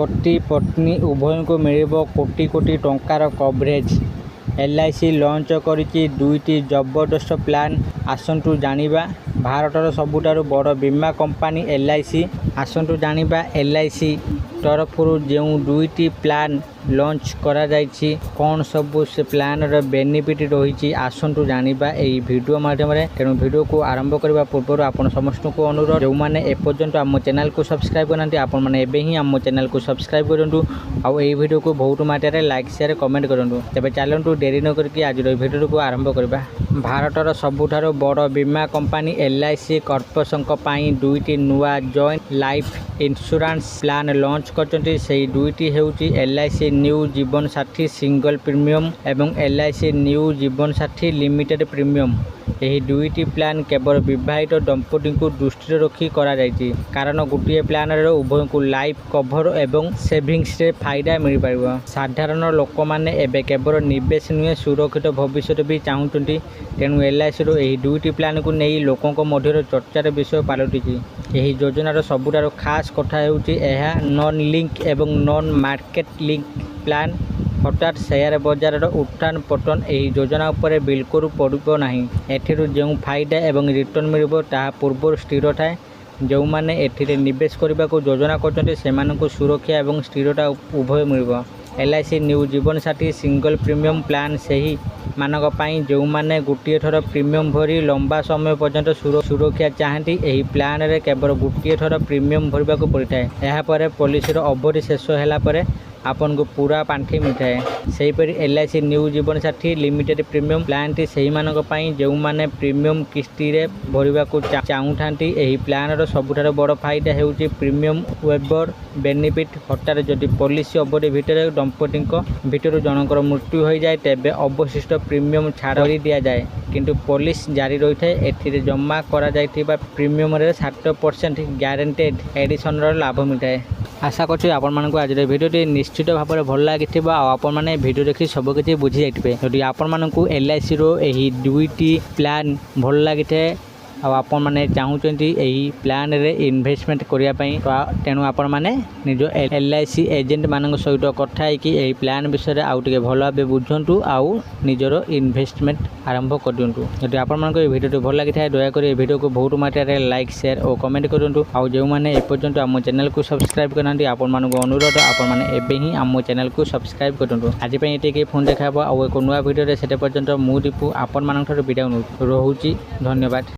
पति पत्नी उभय को मिल कोटी कोटी टंकार कवरेज। LIC लॉन्च करिछि दुईटी जबरदस्त प्लान। आसंतु जानिबा भारतर सबुठारु बड़ बीमा कंपनी LIC। आसंतु जानिबा LIC तरफ जो दुईटी प्लान लॉन्च करा जाइछि कौन सबू से प्लान र बेनिफिट रही। आसंतु जानिबा एई वीडियो माध्यम रे। तेणु वीडियो को आरंभ करबा पूर्व आपण समस्त को अनुरोध जो माने एपर्यंत आम चैनल को सब्सक्राइब करनांती आपण माने एबे ही आम चैनल को सब्सक्राइब करंतु आउ एई वीडियो को बहुत मात्रा लाइक शेयर कमेंट करंतु। तबे चलंतु देरी न करके आज वीडियो को आरंभ करबा। भारतर सबुठारु बड़ बीमा कंपनी LIC कॉर्पोरेशन पई दुईटी नुआ joint life insurance plan launch करचंती। सेही दुईटी हेउची LIC new Jeevan Saathi single premium एवं LIC new Jeevan Saathi limited premium. यही दुईटी प्लान केवल विवाहित दंपति को दृष्टि रखी करा जाइछि कारण गोटे प्लान उभय को लाइफ कवर एवं सेविंग्स रे फायदा मिल पारिबो। साधारण लोक माने एबे केवल निवेश नुहे सुरक्षित भविष्य भी चाहूचंती। तेणु LIC रो एही दुईटी प्लान को नहीं लोकों को मध्य चर्चार विषय पलटिछि। यही योजनार सबुठार खास कथा हेउछि एहा नॉन लिंक एवं नॉन मार्केट लिंक प्लान। हठात शेयर बजार उत्थान पतन यही योजना उपर बिल्कुल पड़ो ना। एथिरु जो फायदा एवं रिटर्न मिलिबो ताहा पूर्व स्थिर थाए। जो माने एथिरे निवेश करने को योजना करछन्ते सेमानकु सुरक्षा एवं स्थिरता उभय मिलिबो। LIC new Jeevan Saathi single premium plan सही मानक पई जो माने गोटे थर प्रीमियम भरी लंबा समय पर्यंत सुरक्षा चाहती यही प्लान रे केवल गोटे थर प्रीमियम भरबा को पड़ता है। यह पर पॉलिसी अवधि शेष होला परे आपन को पूरा पांठी मिलता है। सेहीपरि LIC new Jeevan Saathi limited premium plan T सही मानक पई जो माने प्रीमियम किस्ती रे भरबा को चाहूथांती यही प्लान रो सबुठार बड़ फायदा हेउची प्रीमियम वेबर बेनिफिट। हठात जदि पॉलिसी अवधि भितर दंपति भितर जनकर मृत्यु हो जाए तेबे अवशिष्ट प्रीमियम छाड़ कर दिया जाए किंतु पॉलिसी जारी रही है। एथिरे जमा करा जाइथिबा प्रीमियम रे 60% ग्यारंटेड एडिशन रो लाभ मिलता है। आशा करछि आपण मानकु आज भिडियो निश्चित भाव में भल लगी आपण मैंने भिडियो देखि सबकि बुझी जाइए। यदि आपण मानकु LIC रो एही दुईटी प्लान भल लगी थे आपण मैंने चाहूँगी यही प्लान रे इन्वेस्टमेंट करने तेणु आपण मैंने निज LIC एजेंट मान सहित कथा यही प्लान विषय आउ टे भल भाव बुझंतु आउ निजर इन्वेस्टमेंट आरंभ कर दिंतु। यदि आपण मानक भिडियो भल लगी था दयाकोरी ये भिडियो को बहुत मात्रा लाइक शेयर और कमेंट करूँ। आउ जो मैंने एपर्यंत आम चैनल को सब्सक्राइब करना आपण मानक अनुरोध आपण मैंने एबे ही आम चैनल को सब्सक्राइब करूँ। आज ये फोन देखा आउ एक नुआ भिडियो से पर्यंत मु दीपू आपण मान विदा रोचे। धन्यवाद।